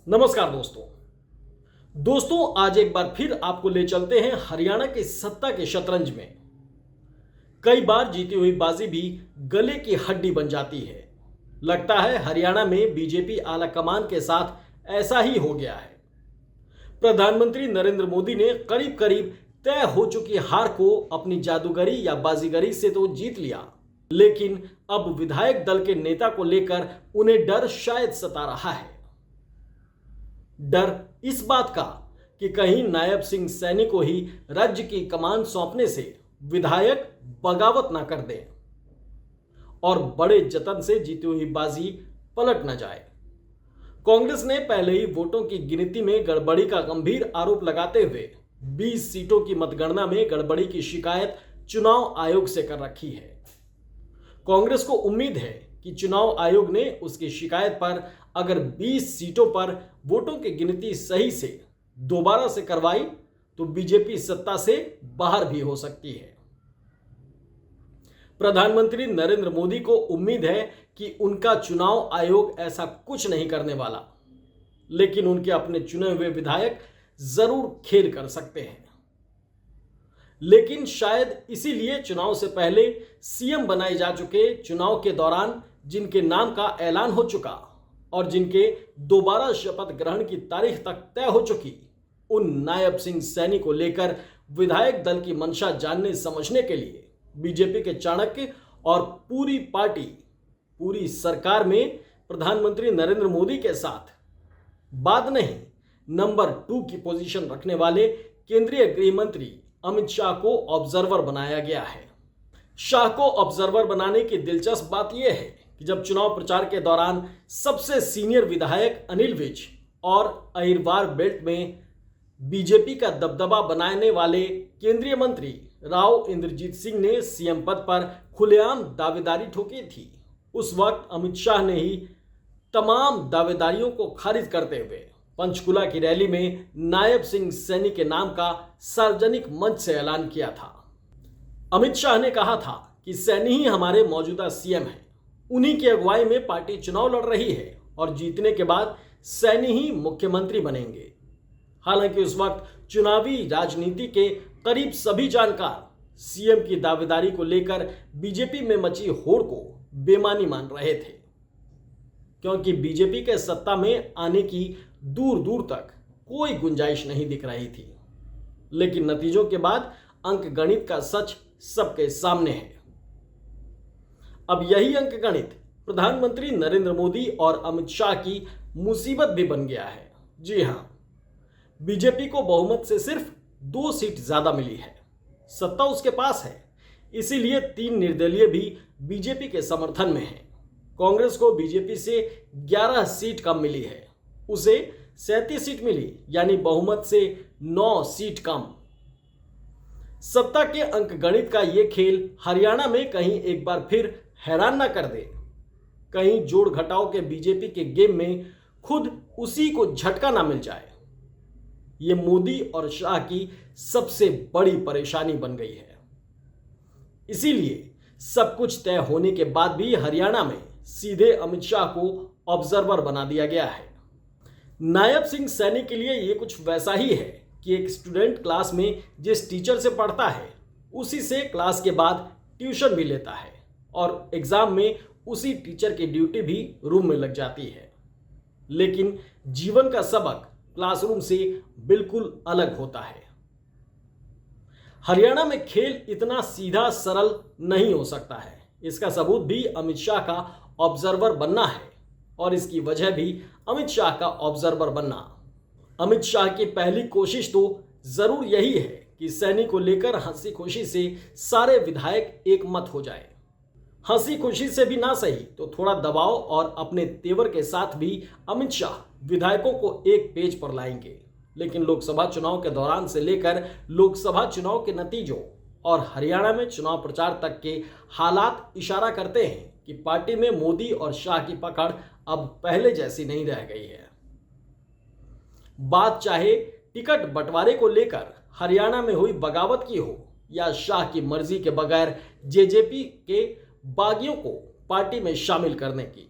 नमस्कार दोस्तों आज एक बार फिर आपको ले चलते हैं हरियाणा की सत्ता के शतरंज में। कई बार जीती हुई बाजी भी गले की हड्डी बन जाती है। लगता है हरियाणा में बीजेपी आला कमान के साथ ऐसा ही हो गया है। प्रधानमंत्री नरेंद्र मोदी ने करीब करीब तय हो चुकी हार को अपनी जादूगरी या बाजीगरी से तो जीत लिया, लेकिन अब विधायक दल के नेता को लेकर उन्हें डर शायद सता रहा है। डर इस बात का कि कहीं नायब सिंह सैनी को ही राज्य की कमान सौंपने से विधायक बगावत ना कर दें और बड़े जतन से जीती हुई बाजी पलट न जाए। कांग्रेस ने पहले ही वोटों की गिनती में गड़बड़ी का गंभीर आरोप लगाते हुए 20 सीटों की मतगणना में गड़बड़ी की शिकायत चुनाव आयोग से कर रखी है। कांग्रेस को उम्मीद है कि चुनाव आयोग ने उसकी शिकायत पर अगर 20 सीटों पर वोटों की गिनती सही से दोबारा से करवाई तो बीजेपी सत्ता से बाहर भी हो सकती है। प्रधानमंत्री नरेंद्र मोदी को उम्मीद है कि उनका चुनाव आयोग ऐसा कुछ नहीं करने वाला, लेकिन उनके अपने चुने हुए विधायक जरूर खेल कर सकते हैं। लेकिन शायद इसीलिए चुनाव से पहले सीएम बनाए जा चुके, चुनाव के दौरान जिनके नाम का ऐलान हो चुका और जिनके दोबारा शपथ ग्रहण की तारीख तक तय हो चुकी, उन नायब सिंह सैनी को लेकर विधायक दल की मंशा जानने समझने के लिए बीजेपी के चाणक्य और पूरी पार्टी, पूरी सरकार में प्रधानमंत्री नरेंद्र मोदी के साथ बाद नहीं नंबर 2 की पोजीशन रखने वाले केंद्रीय गृह मंत्री अमित शाह को ऑब्जर्वर बनाया गया है। शाह को ऑब्जर्वर बनाने की दिलचस्प बात यह है कि जब चुनाव प्रचार के दौरान सबसे सीनियर विधायक अनिल विज और अहिरवार बेल्ट में बीजेपी का दबदबा बनाने वाले केंद्रीय मंत्री राव इंद्रजीत सिंह ने सीएम पद पर खुलेआम दावेदारी ठोकी थी, उस वक्त अमित शाह ने ही तमाम दावेदारियों को खारिज करते हुए पंचकुला की रैली में नायब सिंह सैनी के नाम का सार्वजनिक मंच से ऐलान किया था। अमित शाह ने कहा था कि सैनी ही हमारे मौजूदा सीएम हैं, उन्हीं की अगुवाई में पार्टी चुनाव लड़ रही है और जीतने के बाद सैनी ही मुख्यमंत्री बनेंगे। हालांकि उस वक्त चुनावी राजनीति के करीब सभी जानकार सीएम की दावेदारी को लेकर बीजेपी में मची होड़ को बेमानी मान रहे थे, क्योंकि बीजेपी के सत्ता में आने की दूर दूर तक कोई गुंजाइश नहीं दिख रही थी। लेकिन नतीजों के बाद अंकगणित का सच सबके सामने है। अब यही अंकगणित प्रधानमंत्री नरेंद्र मोदी और अमित शाह की मुसीबत भी बन गया है। जी हां, बीजेपी को बहुमत से सिर्फ 2 सीट ज्यादा मिली है, सत्ता उसके पास है, इसीलिए 3 निर्दलीय भी बीजेपी के समर्थन में है। कांग्रेस को बीजेपी से 11 सीट कम मिली है, उसे 37 सीट मिली, यानी बहुमत से 9 सीट कम। सत्ता के अंकगणित का यह खेल हरियाणा में कहीं एक बार फिर हैरान ना कर दे, कहीं जोड़ घटाव के बीजेपी के गेम में खुद उसी को झटका ना मिल जाए। यह मोदी और शाह की सबसे बड़ी परेशानी बन गई है। इसीलिए सब कुछ तय होने के बाद भी हरियाणा में सीधे अमित शाह को ऑब्जर्वर बना दिया गया है। नायब सिंह सैनी के लिए यह कुछ वैसा ही है कि एक स्टूडेंट क्लास में जिस टीचर से पढ़ता है उसी से क्लास के बाद ट्यूशन भी लेता है और एग्जाम में उसी टीचर की ड्यूटी भी रूम में लग जाती है। लेकिन जीवन का सबक क्लासरूम से बिल्कुल अलग होता है। हरियाणा में खेल इतना सीधा सरल नहीं हो सकता है। इसका सबूत भी अमित शाह का ऑब्जर्वर बनना है और इसकी वजह भी अमित शाह का ऑब्जर्वर बनना। अमित शाह की पहली कोशिश तो जरूर यही है कि सैनी को लेकर हंसी खुशी से सारे विधायक एक मत हो जाए। हंसी खुशी से भी ना सही तो थोड़ा दबाव और अपने तेवर के साथ भी अमित शाह विधायकों को एक पेज पर लाएंगे। लेकिन लोकसभा चुनाव के दौरान से लेकर लोकसभा चुनाव के नतीजों और हरियाणा में चुनाव प्रचार तक के हालात इशारा करते हैं कि पार्टी में मोदी और शाह की पकड़ अब पहले जैसी नहीं रह गई है। बात चाहे टिकट बंटवारे को लेकर हरियाणा में हुई बगावत की हो या शाह की मर्जी के बगैर जेजेपी के बागियों को पार्टी में शामिल करने की,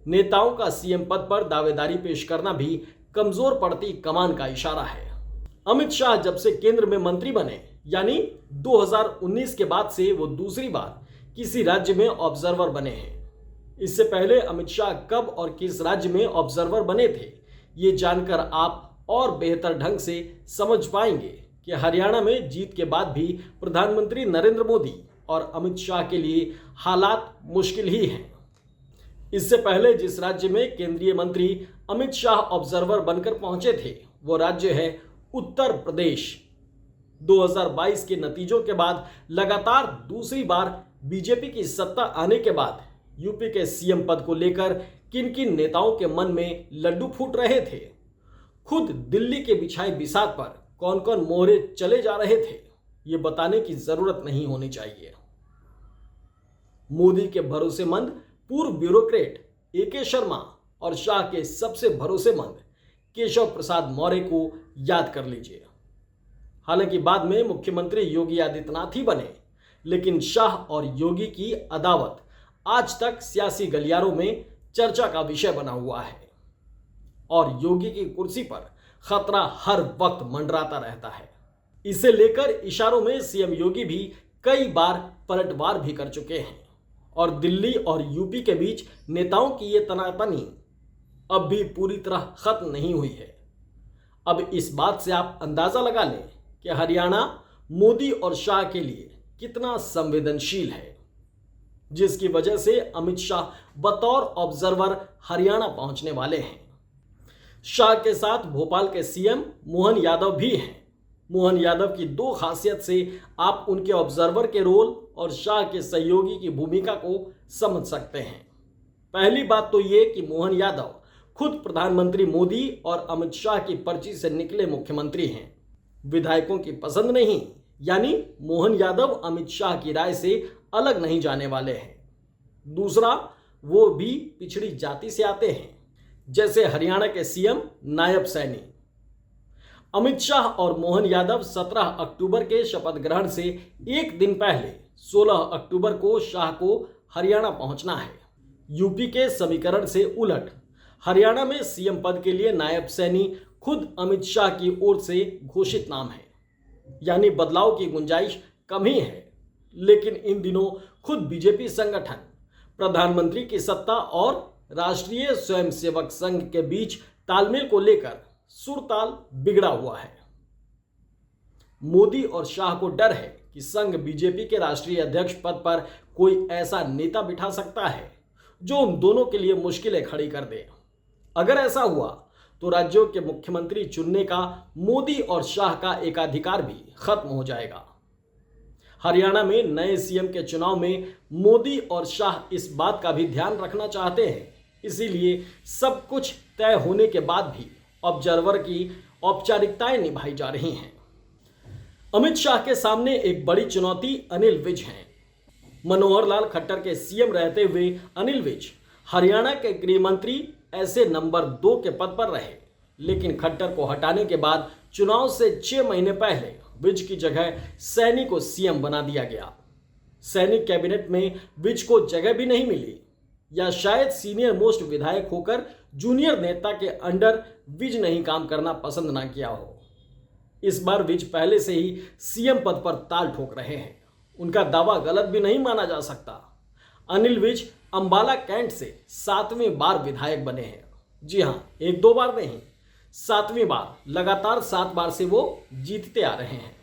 नेताओं का सीएम पद पर दावेदारी पेश करना भी कमजोर पड़ती कमान का इशारा है। अमित शाह जब से केंद्र में मंत्री बने, यानी 2019 के बाद से वो दूसरी बार किसी राज्य में ऑब्जर्वर बने हैं। इससे पहले अमित शाह कब और किस राज्य में ऑब्जर्वर बने थे, ये जानकर आप और बेहतर ढंग से समझ पाएंगे कि हरियाणा में जीत के बाद भी प्रधानमंत्री नरेंद्र मोदी और अमित शाह के लिए हालात मुश्किल ही हैं। इससे पहले जिस राज्य में केंद्रीय मंत्री अमित शाह ऑब्जर्वर बनकर पहुंचे थे, वो राज्य है उत्तर प्रदेश। 2022 के नतीजों के बाद लगातार दूसरी बार बीजेपी की सत्ता आने के बाद यूपी के सीएम पद को लेकर किन किन नेताओं के मन में लड्डू फूट रहे थे, खुद दिल्ली के बिछाई बिसात पर कौन कौन मोहरे चले जा रहे थे, ये बताने की जरूरत नहीं होनी चाहिए। मोदी के भरोसेमंद पूर्व ब्यूरोक्रेट एके शर्मा और शाह के सबसे भरोसेमंद केशव प्रसाद मौर्य को याद कर लीजिए। हालांकि बाद में मुख्यमंत्री योगी आदित्यनाथ ही बने, लेकिन शाह और योगी की अदावत आज तक सियासी गलियारों में चर्चा का विषय बना हुआ है और योगी की कुर्सी पर खतरा हर वक्त मंडराता रहता है। इसे लेकर इशारों में सीएम योगी भी कई बार पलटवार भी कर चुके हैं और दिल्ली और यूपी के बीच नेताओं की ये तनातनी अब भी पूरी तरह खत्म नहीं हुई है। अब इस बात से आप अंदाजा लगा लें कि हरियाणा मोदी और शाह के लिए कितना संवेदनशील है, जिसकी वजह से अमित शाह बतौर ऑब्जर्वर हरियाणा पहुंचने वाले हैं। शाह के साथ भोपाल के सीएम मोहन यादव भी हैं। मोहन यादव की दो खासियत से आप उनके ऑब्जर्वर के रोल और शाह के सहयोगी की भूमिका को समझ सकते हैं। पहली बात तो ये कि मोहन यादव खुद प्रधानमंत्री मोदी और अमित शाह की पर्ची से निकले मुख्यमंत्री हैं, विधायकों की पसंद नहीं, यानी मोहन यादव अमित शाह की राय से अलग नहीं जाने वाले हैं। दूसरा, वो भी पिछड़ी जाति से आते हैं, जैसे हरियाणा के सीएम नायब सैनी। अमित शाह और मोहन यादव 17 अक्टूबर के शपथ ग्रहण से एक दिन पहले 16 अक्टूबर को शाह को हरियाणा पहुंचना है। यूपी के समीकरण से उलट हरियाणा में सीएम पद के लिए नायब सैनी खुद अमित शाह की ओर से घोषित नाम है, यानी बदलाव की गुंजाइश कम ही है। लेकिन इन दिनों खुद बीजेपी संगठन, प्रधानमंत्री की सत्ता और राष्ट्रीय स्वयंसेवक संघ के बीच तालमेल को लेकर सुरताल बिगड़ा हुआ है। मोदी और शाह को डर है कि संघ बीजेपी के राष्ट्रीय अध्यक्ष पद पर कोई ऐसा नेता बिठा सकता है जो उन दोनों के लिए मुश्किलें खड़ी कर दे। अगर ऐसा हुआ तो राज्यों के मुख्यमंत्री चुनने का मोदी और शाह का एकाधिकार भी खत्म हो जाएगा। हरियाणा में नए सीएम के चुनाव में मोदी और शाह इस बात का भी ध्यान रखना चाहते हैं, इसीलिए सब कुछ तय होने के बाद भी ऑब्जर्वर की औपचारिकताएं निभाई जा रही हैं। अमित शाह के सामने एक बड़ी चुनौती अनिल विज हैं। मनोहर लाल खट्टर के सीएम रहते हुए अनिल विज हरियाणा के गृह मंत्री ऐसे नंबर 2 के पद पर रहे, लेकिन खट्टर को हटाने के बाद चुनाव से 6 महीने पहले विज की जगह सैनी को सीएम बना दिया गया। सैनी कैबिनेट में विज को जगह भी नहीं मिली, या शायद सीनियर मोस्ट विधायक होकर जूनियर नेता के अंडर विज नहीं काम करना पसंद ना किया हो। इस बार विज पहले से ही सीएम पद पर ताल ठोक रहे हैं। उनका दावा गलत भी नहीं माना जा सकता। अनिल विज अंबाला कैंट से 7वीं बार विधायक बने हैं। जी हाँ, 1-2 बार नहीं, 7वीं बार, लगातार 7 बार से वो जीतते आ रहे हैं।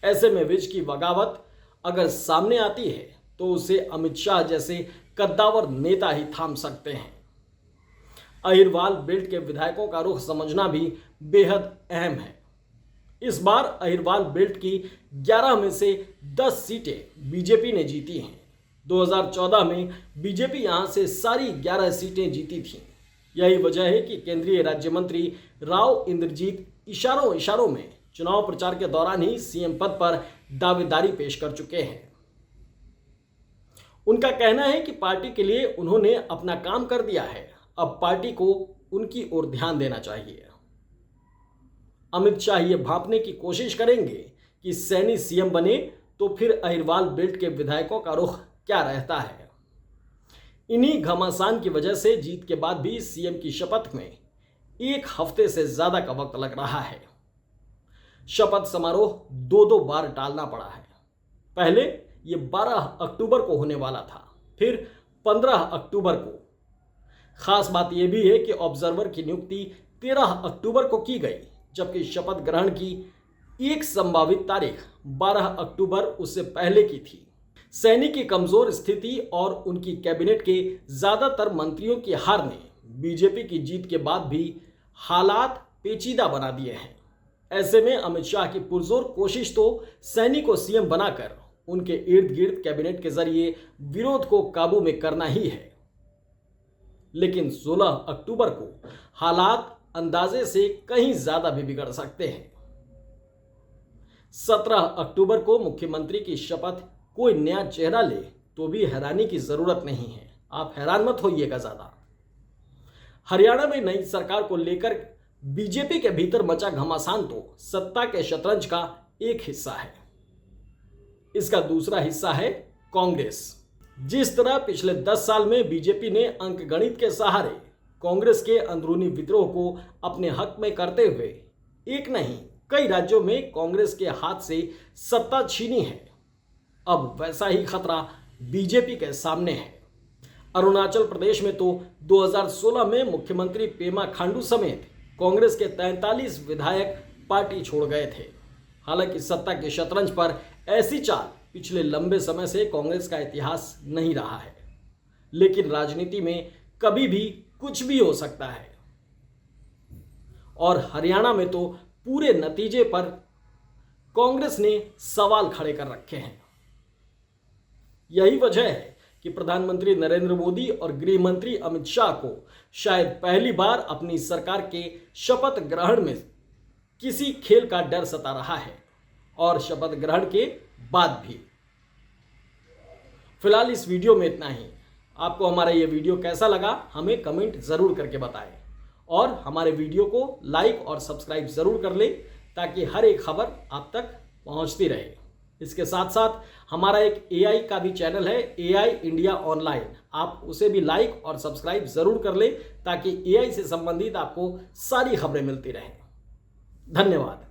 ऐसे में विज की बगावत अगर सामने आती है तो उसे अमित शाह जैसे कद्दावर नेता ही थाम सकते हैं। अहिरवाल बेल्ट के विधायकों का रुख समझना भी बेहद अहम है। इस बार अहिरवाल बेल्ट की 11 में से 10 सीटें बीजेपी ने जीती हैं। 2014 में बीजेपी यहां से सारी 11 सीटें जीती थीं। यही वजह है कि केंद्रीय राज्य मंत्री राव इंद्रजीत इशारों में चुनाव प्रचार के दौरान ही सीएम पद पर दावेदारी पेश कर चुके हैं। उनका कहना है कि पार्टी के लिए उन्होंने अपना काम कर दिया है, अब पार्टी को उनकी ओर ध्यान देना चाहिए। अमित शाह ये भांपने की कोशिश करेंगे कि सैनी सीएम बने तो फिर अहिरवाल बेल्ट के विधायकों का रुख क्या रहता है। इन्हीं घमासान की वजह से जीत के बाद भी सीएम की शपथ में 1 हफ्ते से ज्यादा का वक्त लग रहा है। शपथ समारोह 2 बार टालना पड़ा है। पहले ये 12 अक्टूबर को होने वाला था, फिर 15 अक्टूबर को। खास बात यह भी है कि ऑब्जर्वर की नियुक्ति 13 अक्टूबर को की गई, जबकि शपथ ग्रहण की एक संभावित तारीख 12 अक्टूबर उससे पहले की थी। सैनी की कमजोर स्थिति और उनकी कैबिनेट के ज्यादातर मंत्रियों की हार ने बीजेपी की जीत के बाद भी हालात पेचीदा बना दिए हैं। ऐसे में अमित शाह की पुरजोर कोशिश तो सैनी को सीएम बनाकर उनके इर्द गिर्द कैबिनेट के जरिए विरोध को काबू में करना ही है। लेकिन 16 अक्टूबर को हालात अंदाजे से कहीं ज्यादा भी बिगड़ सकते हैं। 17 अक्टूबर को मुख्यमंत्री की शपथ कोई नया चेहरा ले तो भी हैरानी की जरूरत नहीं है। आप हैरान मत होइएगा ज्यादा। हरियाणा में नई सरकार को लेकर बीजेपी के भीतर मचा घमासान तो सत्ता के शतरंज का एक हिस्सा है। इसका दूसरा हिस्सा है कांग्रेस। जिस तरह पिछले 10 साल में बीजेपी ने अंकगणित के सहारे कांग्रेस के अंदरूनी विद्रोह को अपने हक में करते हुए एक नहीं कई राज्यों में कांग्रेस के हाथ से सत्ता छीनी है, अब वैसा ही खतरा बीजेपी के सामने है। अरुणाचल प्रदेश में तो 2016 में मुख्यमंत्री पेमा खांडू समेत कांग्रेस के 43 विधायक पार्टी छोड़ गए थे। हालांकि सत्ता के शतरंज पर ऐसी चाल पिछले लंबे समय से कांग्रेस का इतिहास नहीं रहा है, लेकिन राजनीति में कभी भी कुछ भी हो सकता है। और हरियाणा में तो पूरे नतीजे पर कांग्रेस ने सवाल खड़े कर रखे हैं। यही वजह है कि प्रधानमंत्री नरेंद्र मोदी और गृह मंत्री अमित शाह को शायद पहली बार अपनी सरकार के शपथ ग्रहण में किसी खेल का डर सता रहा है, और शपथ ग्रहण के बाद भी। फिलहाल इस वीडियो में इतना ही। आपको हमारा यह वीडियो कैसा लगा हमें कमेंट जरूर करके बताएं, और हमारे वीडियो को लाइक और सब्सक्राइब जरूर कर लें ताकि हर एक खबर आप तक पहुंचती रहे। इसके साथ साथ हमारा एक एआई का भी चैनल है, एआई इंडिया ऑनलाइन। आप उसे भी लाइक और सब्सक्राइब जरूर कर लें ताकि एआई से संबंधित आपको सारी खबरें मिलती रहें। धन्यवाद।